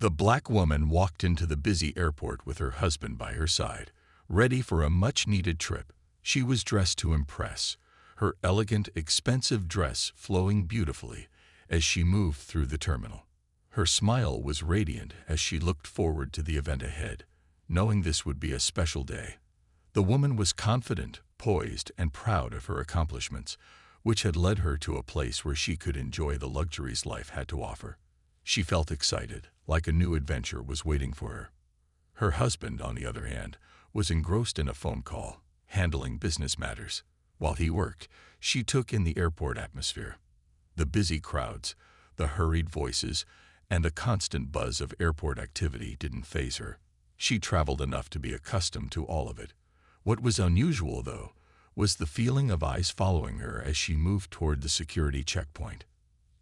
The black woman walked into the busy airport with her husband by her side, ready for a much-needed trip. She was dressed to impress, her elegant, expensive dress flowing beautifully as she moved through the terminal. Her smile was radiant as she looked forward to the event ahead, knowing this would be a special day. The woman was confident, poised, and proud of her accomplishments, which had led her to a place where she could enjoy the luxuries life had to offer. She felt excited, like a new adventure was waiting for her. Her husband, on the other hand, was engrossed in a phone call, handling business matters. While he worked, she took in the airport atmosphere. The busy crowds, the hurried voices, and the constant buzz of airport activity didn't faze her. She traveled enough to be accustomed to all of it. What was unusual, though, was the feeling of eyes following her as she moved toward the security checkpoint.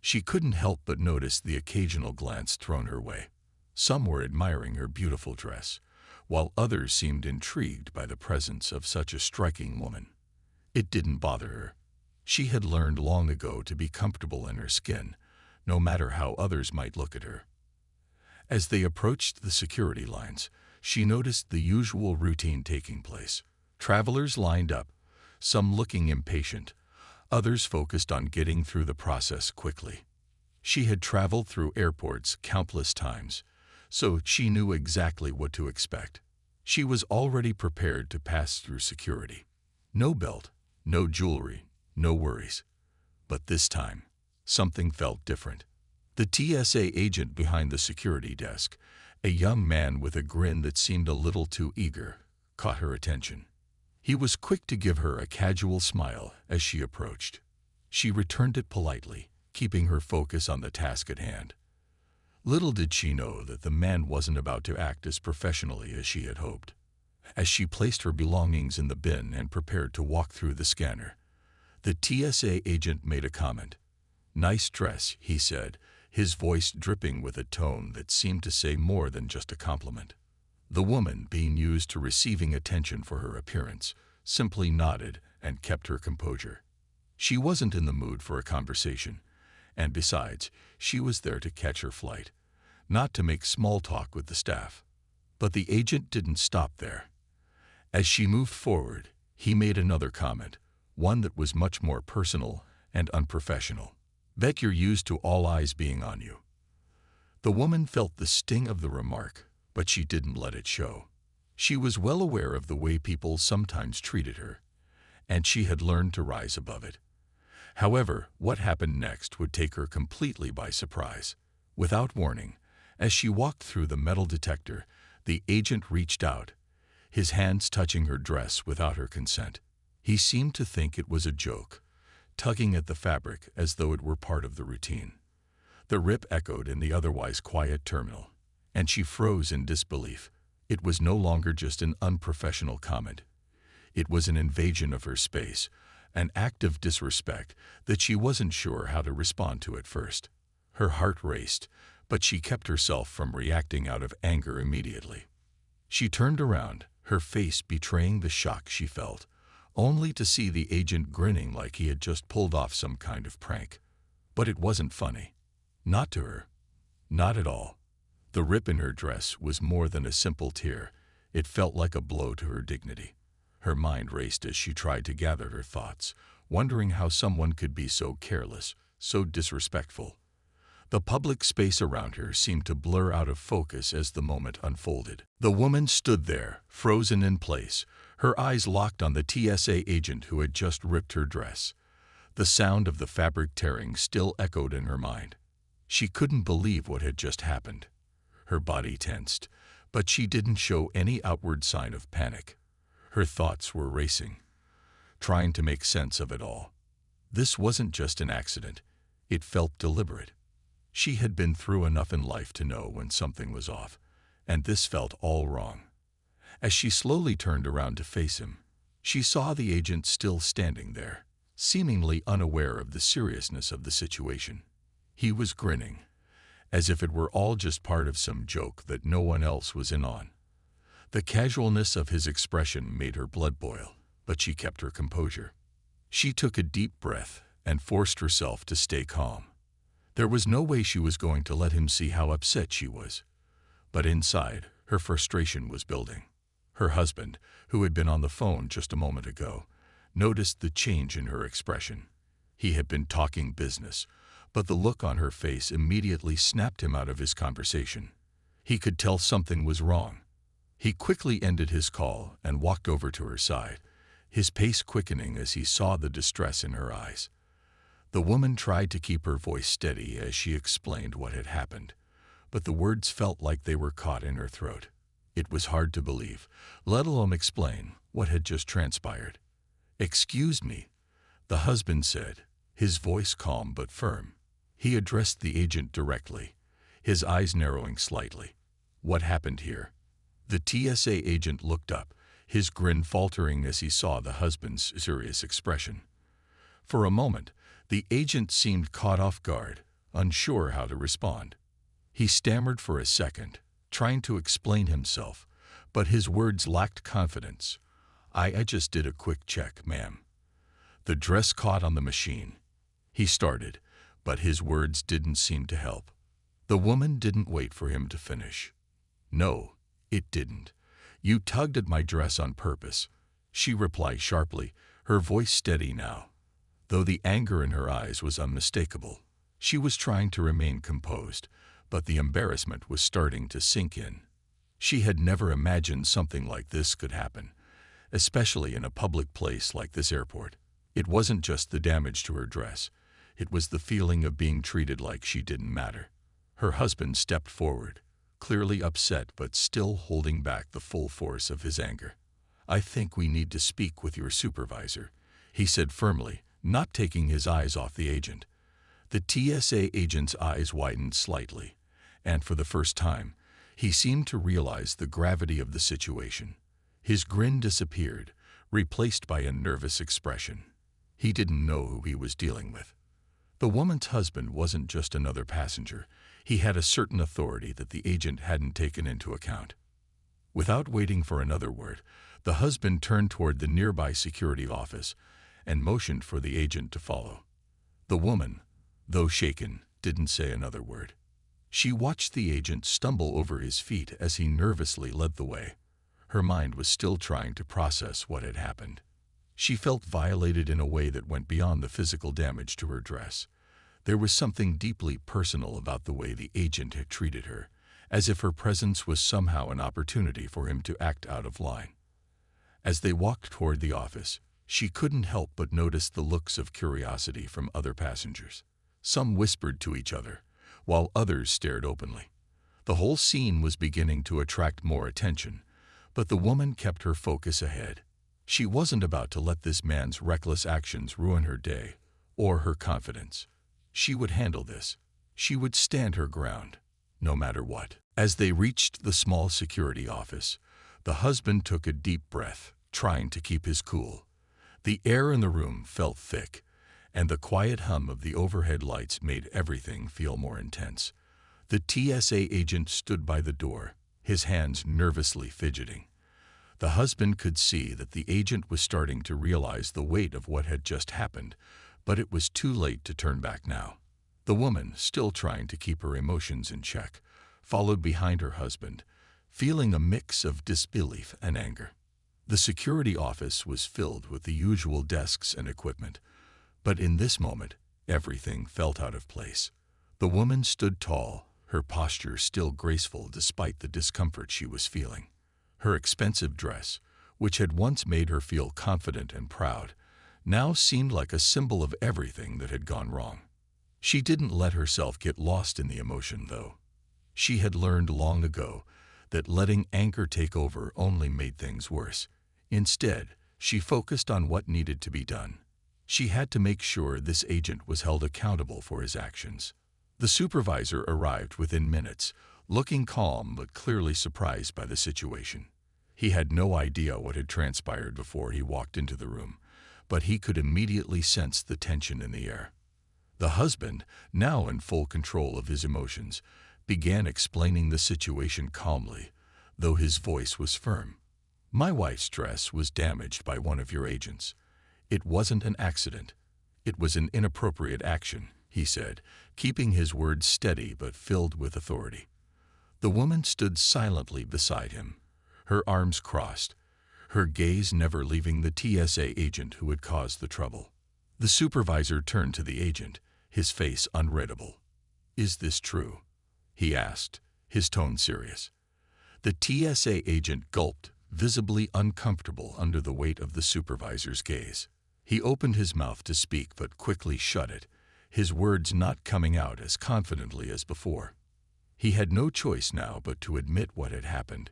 She couldn't help but notice the occasional glance thrown her way. Some were admiring her beautiful dress, while others seemed intrigued by the presence of such a striking woman. It didn't bother her. She had learned long ago to be comfortable in her skin, no matter how others might look at her. As they approached the security lines, she noticed the usual routine taking place. Travelers lined up, some looking impatient, others focused on getting through the process quickly. She had traveled through airports countless times, so she knew exactly what to expect. She was already prepared to pass through security. No belt, no jewelry, no worries. But this time, something felt different. The TSA agent behind the security desk, a young man with a grin that seemed a little too eager, caught her attention. He was quick to give her a casual smile as she approached. She returned it politely, keeping her focus on the task at hand. Little did she know that the man wasn't about to act as professionally as she had hoped. As she placed her belongings in the bin and prepared to walk through the scanner, the TSA agent made a comment. "Nice dress," he said, his voice dripping with a tone that seemed to say more than just a compliment. The woman, being used to receiving attention for her appearance, simply nodded and kept her composure. She wasn't in the mood for a conversation, and besides, she was there to catch her flight, not to make small talk with the staff. But the agent didn't stop there. As she moved forward, he made another comment, one that was much more personal and unprofessional. "Bet you're used to all eyes being on you." The woman felt the sting of the remark, but she didn't let it show. She was well aware of the way people sometimes treated her, and she had learned to rise above it. However, what happened next would take her completely by surprise. Without warning, as she walked through the metal detector, the agent reached out, his hands touching her dress without her consent. He seemed to think it was a joke, tugging at the fabric as though it were part of the routine. The rip echoed in the otherwise quiet terminal, and she froze in disbelief. It was no longer just an unprofessional comment. It was an invasion of her space, an act of disrespect that she wasn't sure how to respond to at first. Her heart raced, but she kept herself from reacting out of anger immediately. She turned around, her face betraying the shock she felt, only to see the agent grinning like he had just pulled off some kind of prank. But it wasn't funny. Not to her. Not at all. The rip in her dress was more than a simple tear. It felt like a blow to her dignity. Her mind raced as she tried to gather her thoughts, wondering how someone could be so careless, so disrespectful. The public space around her seemed to blur out of focus as the moment unfolded. The woman stood there, frozen in place, her eyes locked on the TSA agent who had just ripped her dress. The sound of the fabric tearing still echoed in her mind. She couldn't believe what had just happened. Her body tensed, but she didn't show any outward sign of panic. Her thoughts were racing, trying to make sense of it all. This wasn't just an accident. It felt deliberate. She had been through enough in life to know when something was off, and this felt all wrong. As she slowly turned around to face him, she saw the agent still standing there, seemingly unaware of the seriousness of the situation. He was grinning, as if it were all just part of some joke that no one else was in on. The casualness of his expression made her blood boil, but she kept her composure. She took a deep breath and forced herself to stay calm. There was no way she was going to let him see how upset she was. But inside, her frustration was building. Her husband, who had been on the phone just a moment ago, noticed the change in her expression. He had been talking business, but the look on her face immediately snapped him out of his conversation. He could tell something was wrong. He quickly ended his call and walked over to her side, his pace quickening as he saw the distress in her eyes. The woman tried to keep her voice steady as she explained what had happened, but the words felt like they were caught in her throat. It was hard to believe, let alone explain, what had just transpired. "Excuse me," the husband said, his voice calm but firm. He addressed the agent directly, his eyes narrowing slightly. "What happened here?" The TSA agent looked up, his grin faltering as he saw the husband's serious expression. For a moment, the agent seemed caught off guard, unsure how to respond. He stammered for a second, trying to explain himself, but his words lacked confidence. I just did a quick check, ma'am." The dress caught on the machine. He started, but his words didn't seem to help. The woman didn't wait for him to finish. "No, it didn't. You tugged at my dress on purpose," she replied sharply, her voice steady now. Though the anger in her eyes was unmistakable, she was trying to remain composed, but the embarrassment was starting to sink in. She had never imagined something like this could happen, especially in a public place like this airport. It wasn't just the damage to her dress. It was the feeling of being treated like she didn't matter. Her husband stepped forward, clearly upset but still holding back the full force of his anger. "I think we need to speak with your supervisor," he said firmly, not taking his eyes off the agent. The TSA agent's eyes widened slightly, and for the first time, he seemed to realize the gravity of the situation. His grin disappeared, replaced by a nervous expression. He didn't know who he was dealing with. The woman's husband wasn't just another passenger. He had a certain authority that the agent hadn't taken into account. Without waiting for another word, the husband turned toward the nearby security office and motioned for the agent to follow. The woman, though shaken, didn't say another word. She watched the agent stumble over his feet as he nervously led the way. Her mind was still trying to process what had happened. She felt violated in a way that went beyond the physical damage to her dress. There was something deeply personal about the way the agent had treated her, as if her presence was somehow an opportunity for him to act out of line. As they walked toward the office, she couldn't help but notice the looks of curiosity from other passengers. Some whispered to each other, while others stared openly. The whole scene was beginning to attract more attention, but the woman kept her focus ahead. She wasn't about to let this man's reckless actions ruin her day or her confidence. She would handle this. She would stand her ground, no matter what. As they reached the small security office, the husband took a deep breath, trying to keep his cool. The air in the room felt thick, and the quiet hum of the overhead lights made everything feel more intense. The TSA agent stood by the door, his hands nervously fidgeting. The husband could see that the agent was starting to realize the weight of what had just happened, but it was too late to turn back now. The woman, still trying to keep her emotions in check, followed behind her husband, feeling a mix of disbelief and anger. The security office was filled with the usual desks and equipment, but in this moment, everything felt out of place. The woman stood tall, her posture still graceful despite the discomfort she was feeling. Her expensive dress, which had once made her feel confident and proud, now seemed like a symbol of everything that had gone wrong. She didn't let herself get lost in the emotion, though. She had learned long ago that letting anger take over only made things worse. Instead, she focused on what needed to be done. She had to make sure this agent was held accountable for his actions. The supervisor arrived within minutes, looking calm but clearly surprised by the situation. He had no idea what had transpired before he walked into the room, but he could immediately sense the tension in the air. The husband, now in full control of his emotions, began explaining the situation calmly, though his voice was firm. "My wife's dress was damaged by one of your agents. It wasn't an accident. It was an inappropriate action," he said, keeping his words steady but filled with authority. The woman stood silently beside him, her arms crossed, her gaze never leaving the TSA agent who had caused the trouble. The supervisor turned to the agent, his face unreadable. "Is this true?" he asked, his tone serious. The TSA agent gulped, visibly uncomfortable under the weight of the supervisor's gaze. He opened his mouth to speak but quickly shut it, his words not coming out as confidently as before. He had no choice now but to admit what had happened.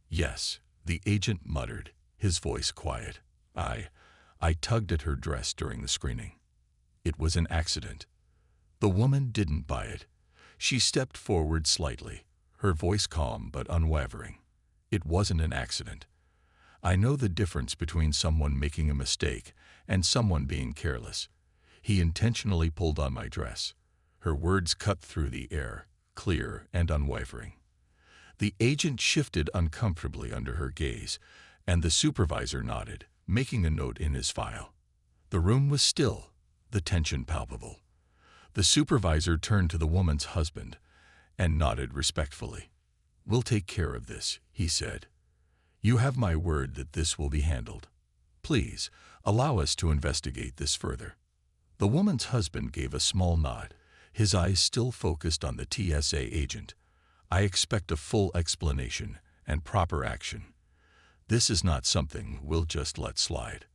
"Yes," the agent muttered, his voice quiet. I tugged at her dress during the screening. It was an accident." The woman didn't buy it. She stepped forward slightly, her voice calm but unwavering. "It wasn't an accident. I know the difference between someone making a mistake and someone being careless. He intentionally pulled on my dress." Her words cut through the air, clear and unwavering. The agent shifted uncomfortably under her gaze, and the supervisor nodded, making a note in his file. The room was still, the tension palpable. The supervisor turned to the woman's husband and nodded respectfully. "We'll take care of this," he said. "You have my word that this will be handled. Please, allow us to investigate this further." The woman's husband gave a small nod, his eyes still focused on the TSA agent. "I expect a full explanation and proper action. This is not something we'll just let slide."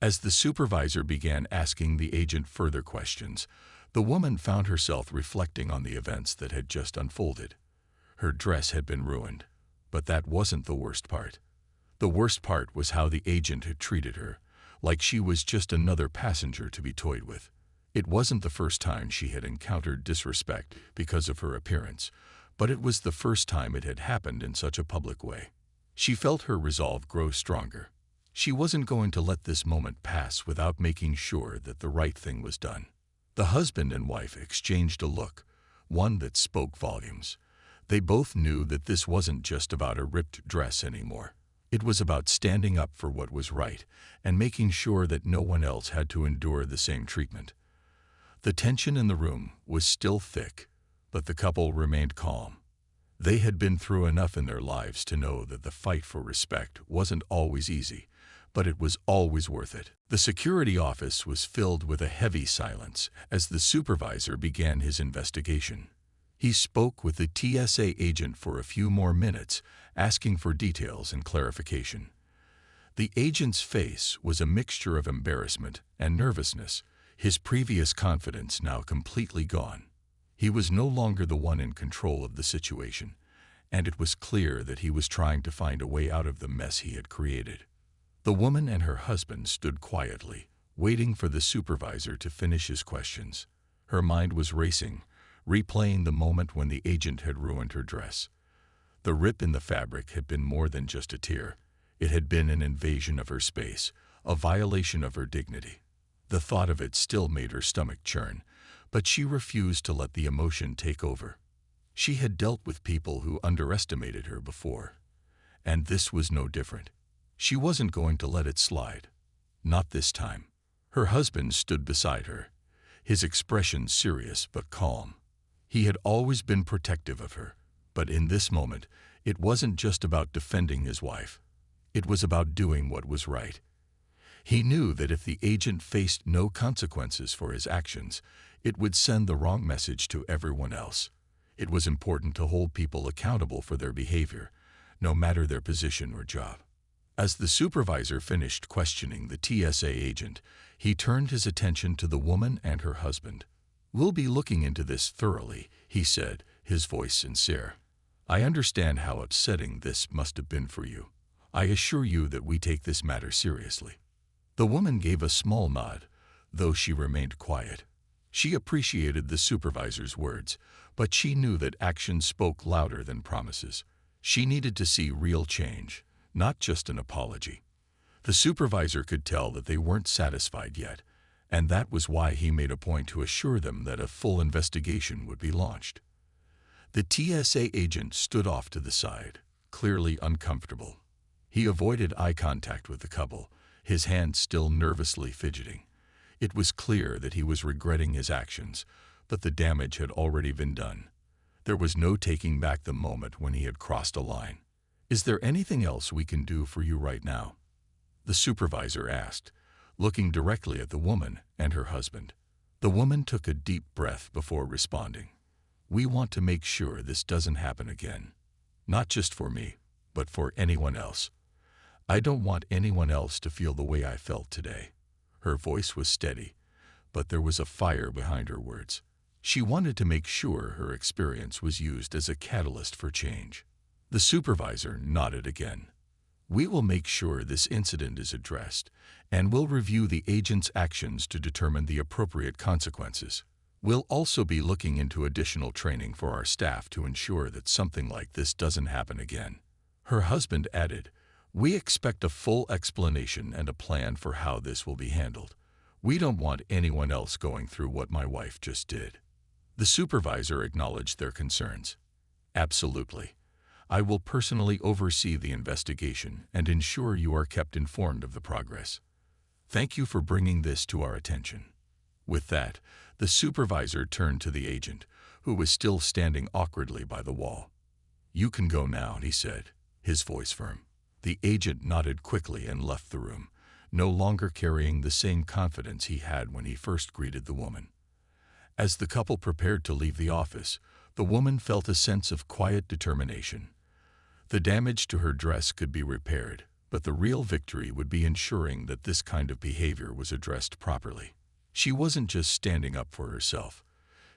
As the supervisor began asking the agent further questions, the woman found herself reflecting on the events that had just unfolded. Her dress had been ruined, but that wasn't the worst part. The worst part was how the agent had treated her, like she was just another passenger to be toyed with. It wasn't the first time she had encountered disrespect because of her appearance, but it was the first time it had happened in such a public way. She felt her resolve grow stronger. She wasn't going to let this moment pass without making sure that the right thing was done. The husband and wife exchanged a look, one that spoke volumes. They both knew that this wasn't just about a ripped dress anymore. It was about standing up for what was right and making sure that no one else had to endure the same treatment. The tension in the room was still thick, but the couple remained calm. They had been through enough in their lives to know that the fight for respect wasn't always easy, but it was always worth it. The security office was filled with a heavy silence as the supervisor began his investigation. He spoke with the TSA agent for a few more minutes, asking for details and clarification. The agent's face was a mixture of embarrassment and nervousness, his previous confidence now completely gone. He was no longer the one in control of the situation, and it was clear that he was trying to find a way out of the mess he had created. The woman and her husband stood quietly, waiting for the supervisor to finish his questions. Her mind was racing, replaying the moment when the agent had ruined her dress. The rip in the fabric had been more than just a tear. It had been an invasion of her space, a violation of her dignity. The thought of it still made her stomach churn, but she refused to let the emotion take over. She had dealt with people who underestimated her before, and this was no different. She wasn't going to let it slide. Not this time. Her husband stood beside her, his expression serious but calm. He had always been protective of her, but in this moment, it wasn't just about defending his wife. It was about doing what was right. He knew that if the agent faced no consequences for his actions, it would send the wrong message to everyone else. It was important to hold people accountable for their behavior, no matter their position or job. As the supervisor finished questioning the TSA agent, he turned his attention to the woman and her husband. "We'll be looking into this thoroughly," he said, his voice sincere. "I understand how upsetting this must have been for you. I assure you that we take this matter seriously." The woman gave a small nod, though she remained quiet. She appreciated the supervisor's words, but she knew that actions spoke louder than promises. She needed to see real change, not just an apology. The supervisor could tell that they weren't satisfied yet, and that was why he made a point to assure them that a full investigation would be launched. The TSA agent stood off to the side, clearly uncomfortable. He avoided eye contact with the couple, his hands still nervously fidgeting. It was clear that he was regretting his actions, but the damage had already been done. There was no taking back the moment when he had crossed a line. "Is there anything else we can do for you right now?" the supervisor asked, looking directly at the woman and her husband. The woman took a deep breath before responding. "We want to make sure this doesn't happen again. Not just for me, but for anyone else. I don't want anyone else to feel the way I felt today." Her voice was steady, but there was a fire behind her words. She wanted to make sure her experience was used as a catalyst for change. The supervisor nodded again. "We will make sure this incident is addressed, and we'll review the agent's actions to determine the appropriate consequences. We'll also be looking into additional training for our staff to ensure that something like this doesn't happen again." Her husband added, "We expect a full explanation and a plan for how this will be handled. We don't want anyone else going through what my wife just did." The supervisor acknowledged their concerns. "Absolutely. I will personally oversee the investigation and ensure you are kept informed of the progress. Thank you for bringing this to our attention." With that, the supervisor turned to the agent, who was still standing awkwardly by the wall. "You can go now," he said, his voice firm. The agent nodded quickly and left the room, no longer carrying the same confidence he had when he first greeted the woman. As the couple prepared to leave the office, the woman felt a sense of quiet determination. The damage to her dress could be repaired, but the real victory would be ensuring that this kind of behavior was addressed properly. She wasn't just standing up for herself.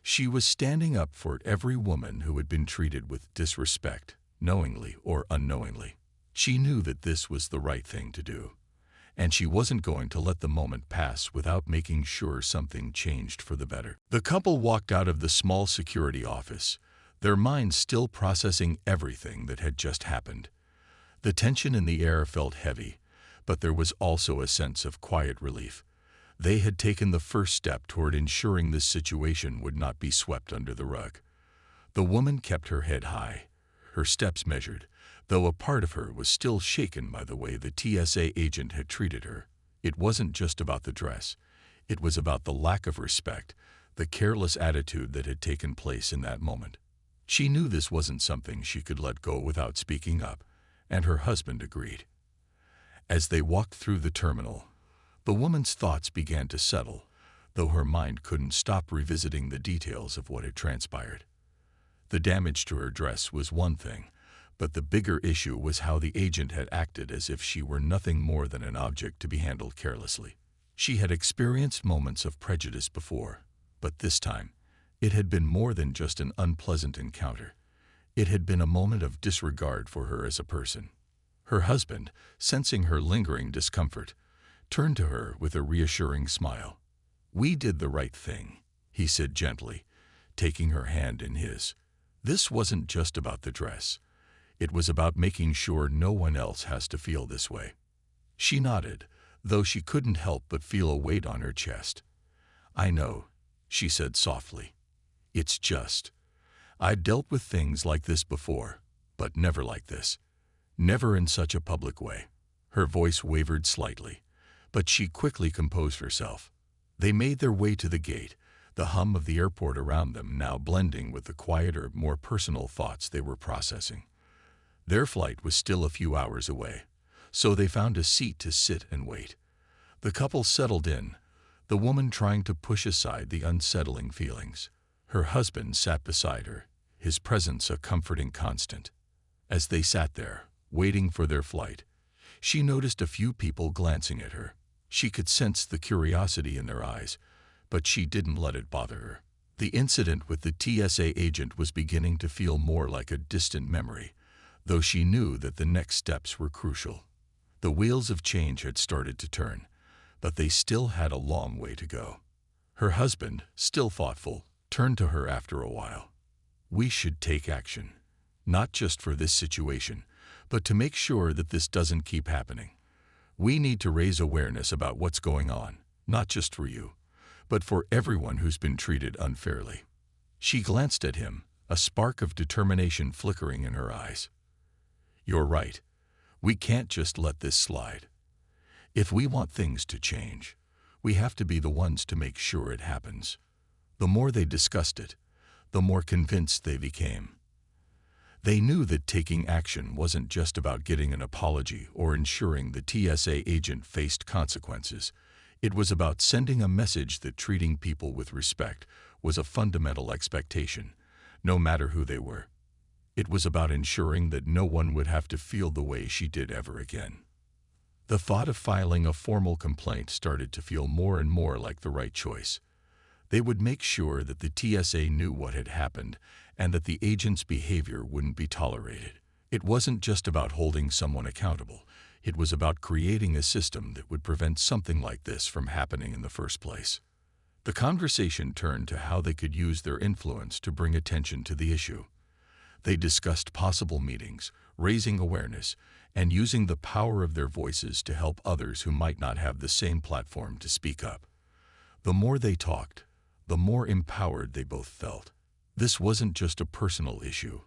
She was standing up for every woman who had been treated with disrespect, knowingly or unknowingly. She knew that this was the right thing to do, and she wasn't going to let the moment pass without making sure something changed for the better. The couple walked out of the small security office, their minds still processing everything that had just happened. The tension in the air felt heavy, but there was also a sense of quiet relief. They had taken the first step toward ensuring this situation would not be swept under the rug. The woman kept her head high, her steps measured, though a part of her was still shaken by the way the TSA agent had treated her. It wasn't just about the dress. It was about the lack of respect, the careless attitude that had taken place in that moment. She knew this wasn't something she could let go without speaking up, and her husband agreed. As they walked through the terminal, the woman's thoughts began to settle, though her mind couldn't stop revisiting the details of what had transpired. The damage to her dress was one thing, but the bigger issue was how the agent had acted as if she were nothing more than an object to be handled carelessly. She had experienced moments of prejudice before, but this time, it had been more than just an unpleasant encounter. It had been a moment of disregard for her as a person. Her husband, sensing her lingering discomfort, turned to her with a reassuring smile. "We did the right thing," he said gently, taking her hand in his. "This wasn't just about the dress. It was about making sure no one else has to feel this way." She nodded, though she couldn't help but feel a weight on her chest. "I know," she said softly. "It's just. I'd dealt with things like this before, but never like this. Never in such a public way." Her voice wavered slightly, but she quickly composed herself. They made their way to the gate, the hum of the airport around them now blending with the quieter, more personal thoughts they were processing. Their flight was still a few hours away, so they found a seat to sit and wait. The couple settled in, the woman trying to push aside the unsettling feelings. Her husband sat beside her, his presence a comforting constant. As they sat there, waiting for their flight, she noticed a few people glancing at her. She could sense the curiosity in their eyes, but she didn't let it bother her. The incident with the TSA agent was beginning to feel more like a distant memory, though she knew that the next steps were crucial. The wheels of change had started to turn, but they still had a long way to go. Her husband, still thoughtful, turned to her after a while. "We should take action, not just for this situation, but to make sure that this doesn't keep happening. We need to raise awareness about what's going on, not just for you, but for everyone who's been treated unfairly." She glanced at him, a spark of determination flickering in her eyes. "You're right. We can't just let this slide. If we want things to change, we have to be the ones to make sure it happens." The more they discussed it, the more convinced they became. They knew that taking action wasn't just about getting an apology or ensuring the TSA agent faced consequences. It was about sending a message that treating people with respect was a fundamental expectation, no matter who they were. It was about ensuring that no one would have to feel the way she did ever again. The thought of filing a formal complaint started to feel more and more like the right choice. They would make sure that the TSA knew what had happened and that the agent's behavior wouldn't be tolerated. It wasn't just about holding someone accountable. It was about creating a system that would prevent something like this from happening in the first place. The conversation turned to how they could use their influence to bring attention to the issue. They discussed possible meetings, raising awareness, and using the power of their voices to help others who might not have the same platform to speak up. The more they talked, the more empowered they both felt. This wasn't just a personal issue.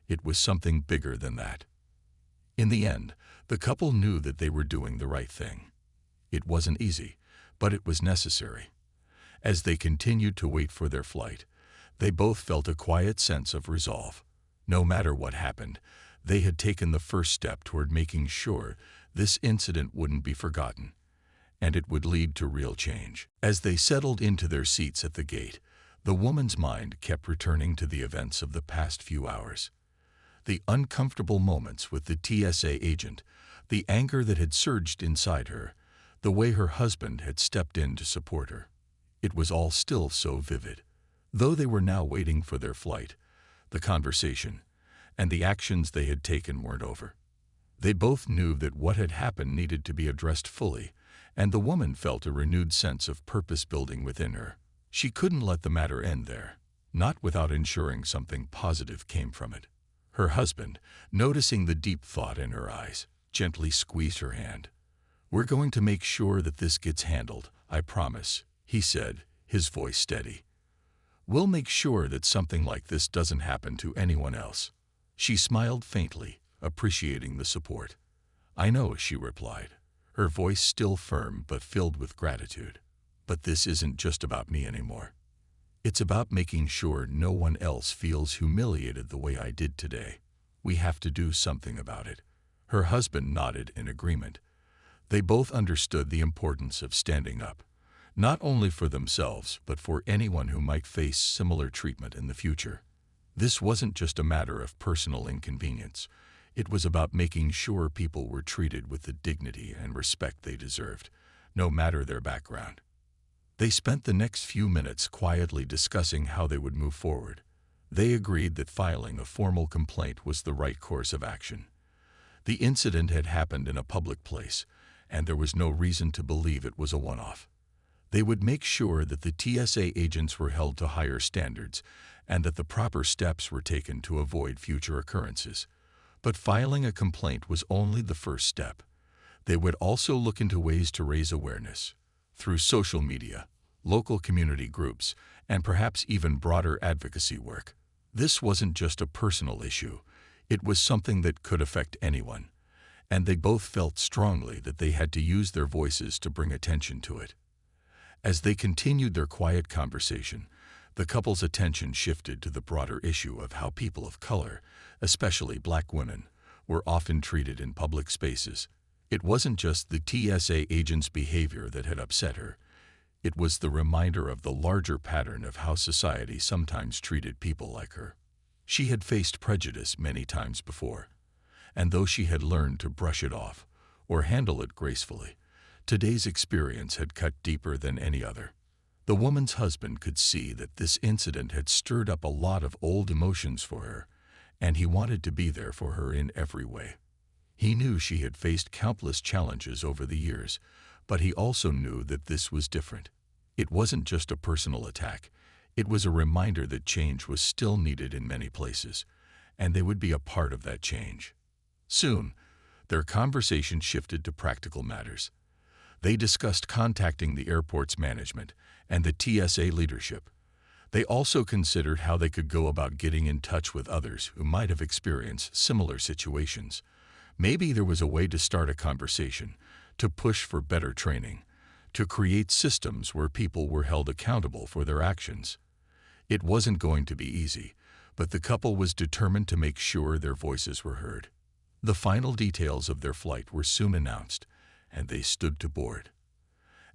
It was something bigger than that. In the end, the couple knew that they were doing the right thing. It wasn't easy, but it was necessary. As they continued to wait for their flight, they both felt a quiet sense of resolve. No matter what happened, they had taken the first step toward making sure this incident wouldn't be forgotten, and it would lead to real change. As they settled into their seats at the gate, the woman's mind kept returning to the events of the past few hours. The uncomfortable moments with the TSA agent, the anger that had surged inside her, the way her husband had stepped in to support her. It was all still so vivid. Though they were now waiting for their flight, the conversation and the actions they had taken weren't over. They both knew that what had happened needed to be addressed fully, and the woman felt a renewed sense of purpose building within her. She couldn't let the matter end there, not without ensuring something positive came from it. Her husband, noticing the deep thought in her eyes, gently squeezed her hand. "We're going to make sure that this gets handled, I promise," he said, his voice steady. "We'll make sure that something like this doesn't happen to anyone else." She smiled faintly, appreciating the support. "I know," she replied, her voice still firm but filled with gratitude. "But this isn't just about me anymore. It's about making sure no one else feels humiliated the way I did today. We have to do something about it." Her husband nodded in agreement. They both understood the importance of standing up, not only for themselves, but for anyone who might face similar treatment in the future. This wasn't just a matter of personal inconvenience. It was about making sure people were treated with the dignity and respect they deserved, no matter their background. They spent the next few minutes quietly discussing how they would move forward. They agreed that filing a formal complaint was the right course of action. The incident had happened in a public place, and there was no reason to believe it was a one-off. They would make sure that the TSA agents were held to higher standards and that the proper steps were taken to avoid future occurrences. But filing a complaint was only the first step. They would also look into ways to raise awareness through social media, local community groups, and perhaps even broader advocacy work. This wasn't just a personal issue. It was something that could affect anyone, and they both felt strongly that they had to use their voices to bring attention to it. As they continued their quiet conversation, the couple's attention shifted to the broader issue of how people of color, especially Black women, were often treated in public spaces. It wasn't just the TSA agent's behavior that had upset her. It was the reminder of the larger pattern of how society sometimes treated people like her. She had faced prejudice many times before, and though she had learned to brush it off or handle it gracefully, today's experience had cut deeper than any other. The woman's husband could see that this incident had stirred up a lot of old emotions for her, and he wanted to be there for her in every way. He knew she had faced countless challenges over the years, but he also knew that this was different. It wasn't just a personal attack. It was a reminder that change was still needed in many places, and they would be a part of that change. Soon, their conversation shifted to practical matters. They discussed contacting the airport's management and the TSA leadership. They also considered how they could go about getting in touch with others who might have experienced similar situations. Maybe there was a way to start a conversation, to push for better training, to create systems where people were held accountable for their actions. It wasn't going to be easy, but the couple was determined to make sure their voices were heard. The final details of their flight were soon announced, and they stood to board.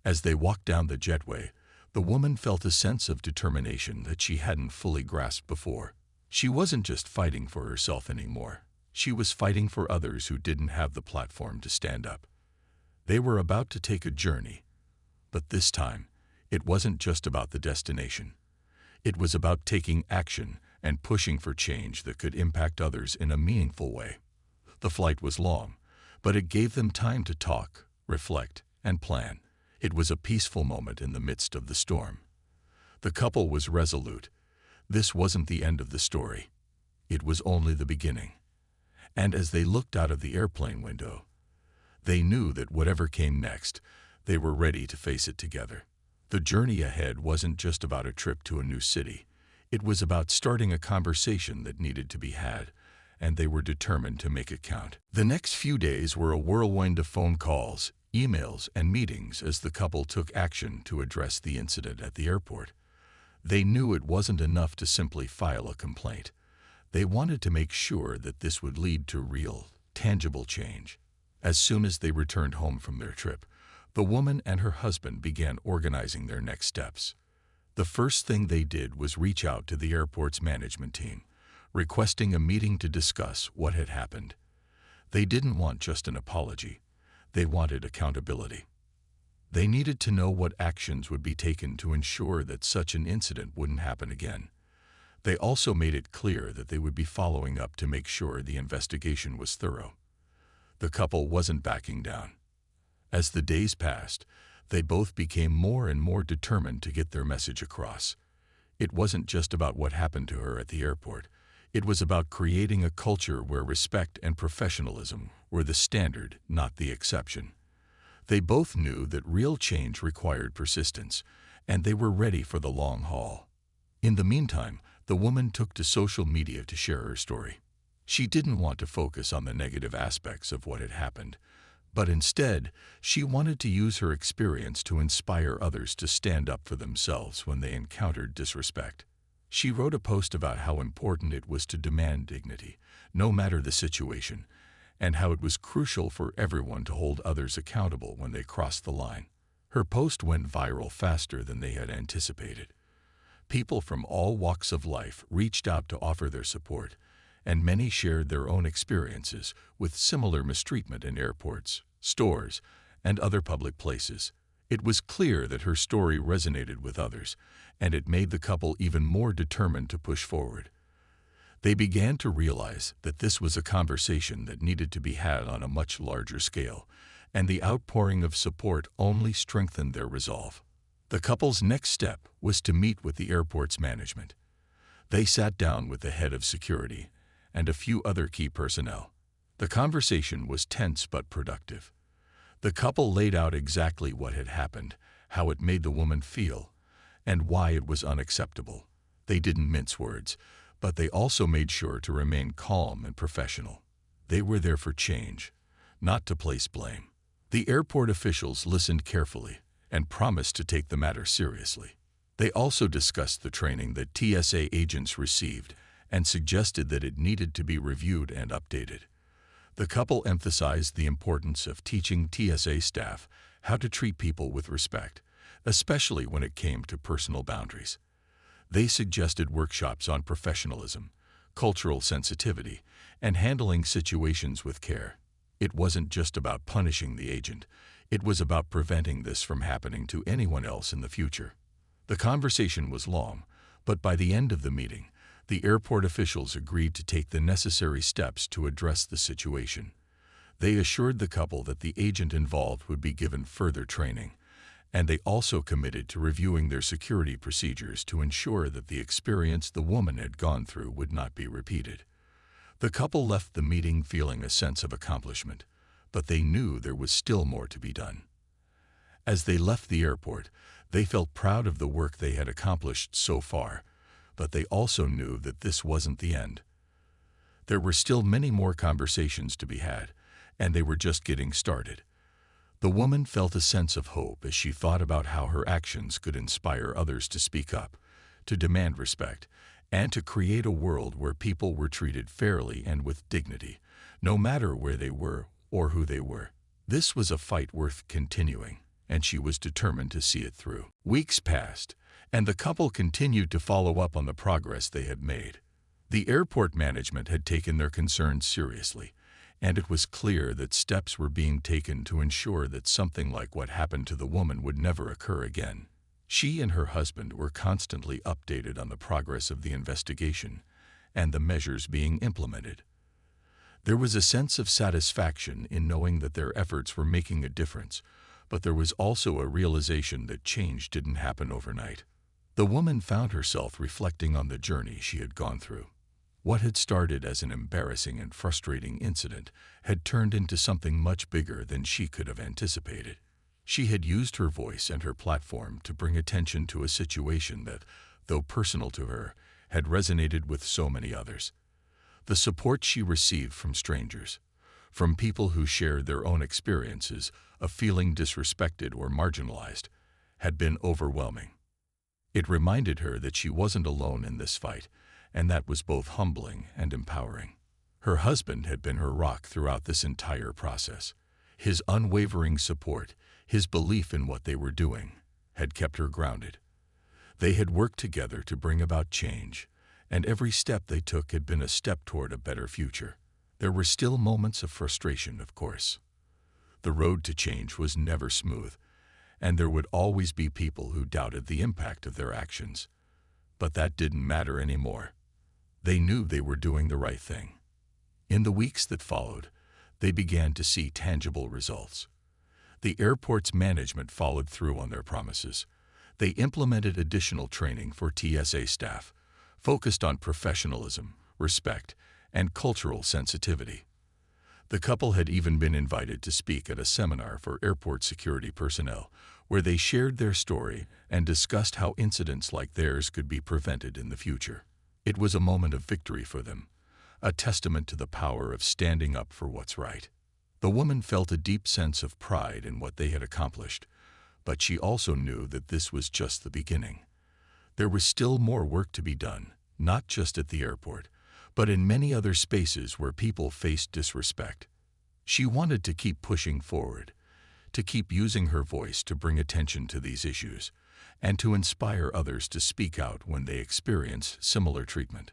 As they walked down the jetway, the woman felt a sense of determination that she hadn't fully grasped before. She wasn't just fighting for herself anymore. She was fighting for others who didn't have the platform to stand up. They were about to take a journey, but this time, it wasn't just about the destination. It was about taking action and pushing for change that could impact others in a meaningful way. The flight was long, but it gave them time to talk, reflect, and plan. It was a peaceful moment in the midst of the storm. The couple was resolute. This wasn't the end of the story. It was only the beginning. And as they looked out of the airplane window, they knew that whatever came next, they were ready to face it together. The journey ahead wasn't just about a trip to a new city. It was about starting a conversation that needed to be had, and they were determined to make it count. The next few days were a whirlwind of phone calls, emails, and meetings as the couple took action to address the incident at the airport. They knew it wasn't enough to simply file a complaint. They wanted to make sure that this would lead to real, tangible change. As soon as they returned home from their trip, the woman and her husband began organizing their next steps. The first thing they did was reach out to the airport's management team, requesting a meeting to discuss what had happened. They didn't want just an apology. They wanted accountability. They needed to know what actions would be taken to ensure that such an incident wouldn't happen again. They also made it clear that they would be following up to make sure the investigation was thorough. The couple wasn't backing down. As the days passed, they both became more and more determined to get their message across. It wasn't just about what happened to her at the airport. It was about creating a culture where respect and professionalism were the standard, not the exception. They both knew that real change required persistence, and they were ready for the long haul. In the meantime, the woman took to social media to share her story. She didn't want to focus on the negative aspects of what had happened, but instead, she wanted to use her experience to inspire others to stand up for themselves when they encountered disrespect. She wrote a post about how important it was to demand dignity, no matter the situation, and how it was crucial for everyone to hold others accountable when they crossed the line. Her post went viral faster than they had anticipated. People from all walks of life reached out to offer their support, and many shared their own experiences with similar mistreatment in airports, stores, and other public places. It was clear that her story resonated with others, and it made the couple even more determined to push forward. They began to realize that this was a conversation that needed to be had on a much larger scale, and the outpouring of support only strengthened their resolve. The couple's next step was to meet with the airport's management. They sat down with the head of security and a few other key personnel. The conversation was tense but productive. The couple laid out exactly what had happened, how it made the woman feel, and why it was unacceptable. They didn't mince words, but they also made sure to remain calm and professional. They were there for change, not to place blame. The airport officials listened carefully and promised to take the matter seriously. They also discussed the training that TSA agents received and suggested that it needed to be reviewed and updated. The couple emphasized the importance of teaching TSA staff how to treat people with respect, especially when it came to personal boundaries. They suggested workshops on professionalism, cultural sensitivity, and handling situations with care. It wasn't just about punishing the agent. It was about preventing this from happening to anyone else in the future. The conversation was long, but by the end of the meeting, the airport officials agreed to take the necessary steps to address the situation. They assured the couple that the agent involved would be given further training, and they also committed to reviewing their security procedures to ensure that the experience the woman had gone through would not be repeated. The couple left the meeting feeling a sense of accomplishment, but they knew there was still more to be done. As they left the airport, they felt proud of the work they had accomplished so far, but they also knew that this wasn't the end. There were still many more conversations to be had, and they were just getting started. The woman felt a sense of hope as she thought about how her actions could inspire others to speak up, to demand respect, and to create a world where people were treated fairly and with dignity, no matter where they were or who they were. This was a fight worth continuing, and she was determined to see it through. Weeks passed, and the couple continued to follow up on the progress they had made. The airport management had taken their concerns seriously, and it was clear that steps were being taken to ensure that something like what happened to the woman would never occur again. She and her husband were constantly updated on the progress of the investigation and the measures being implemented. There was a sense of satisfaction in knowing that their efforts were making a difference, but there was also a realization that change didn't happen overnight. The woman found herself reflecting on the journey she had gone through. What had started as an embarrassing and frustrating incident had turned into something much bigger than she could have anticipated. She had used her voice and her platform to bring attention to a situation that, though personal to her, had resonated with so many others. The support she received from strangers, from people who shared their own experiences of feeling disrespected or marginalized, had been overwhelming. It reminded her that she wasn't alone in this fight, and that was both humbling and empowering. Her husband had been her rock throughout this entire process. His unwavering support, his belief in what they were doing, had kept her grounded. They had worked together to bring about change, and every step they took had been a step toward a better future. There were still moments of frustration, of course. The road to change was never smooth, and there would always be people who doubted the impact of their actions. But that didn't matter anymore. They knew they were doing the right thing. In the weeks that followed, they began to see tangible results. The airport's management followed through on their promises. They implemented additional training for TSA staff, focused on professionalism, respect, and cultural sensitivity. The couple had even been invited to speak at a seminar for airport security personnel, where they shared their story and discussed how incidents like theirs could be prevented in the future. It was a moment of victory for them, a testament to the power of standing up for what's right. The woman felt a deep sense of pride in what they had accomplished, but she also knew that this was just the beginning. There was still more work to be done, not just at the airport, but in many other spaces where people faced disrespect. She wanted to keep pushing forward, to keep using her voice to bring attention to these issues, and to inspire others to speak out when they experience similar treatment.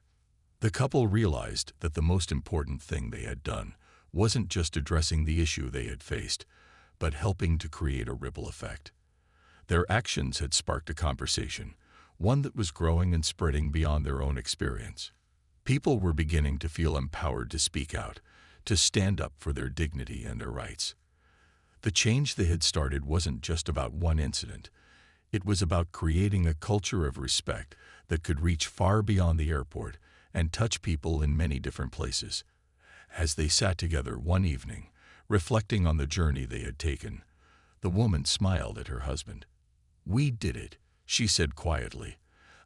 The couple realized that the most important thing they had done wasn't just addressing the issue they had faced, but helping to create a ripple effect. Their actions had sparked a conversation, one that was growing and spreading beyond their own experience. People were beginning to feel empowered to speak out, to stand up for their dignity and their rights. The change they had started wasn't just about one incident. It was about creating a culture of respect that could reach far beyond the airport and touch people in many different places. As they sat together one evening, reflecting on the journey they had taken, the woman smiled at her husband. "We did it," she said quietly,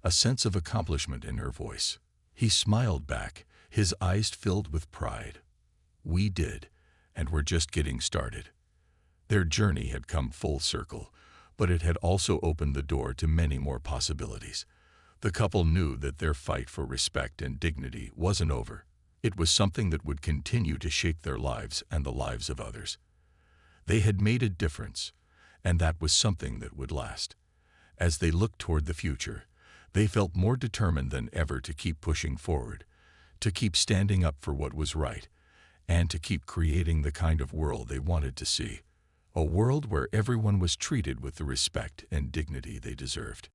a sense of accomplishment in her voice. He smiled back, his eyes filled with pride. "We did, and we're just getting started." Their journey had come full circle, but it had also opened the door to many more possibilities. The couple knew that their fight for respect and dignity wasn't over. It was something that would continue to shape their lives and the lives of others. They had made a difference, and that was something that would last. As they looked toward the future, they felt more determined than ever to keep pushing forward, to keep standing up for what was right, and to keep creating the kind of world they wanted to see. A world where everyone was treated with the respect and dignity they deserved.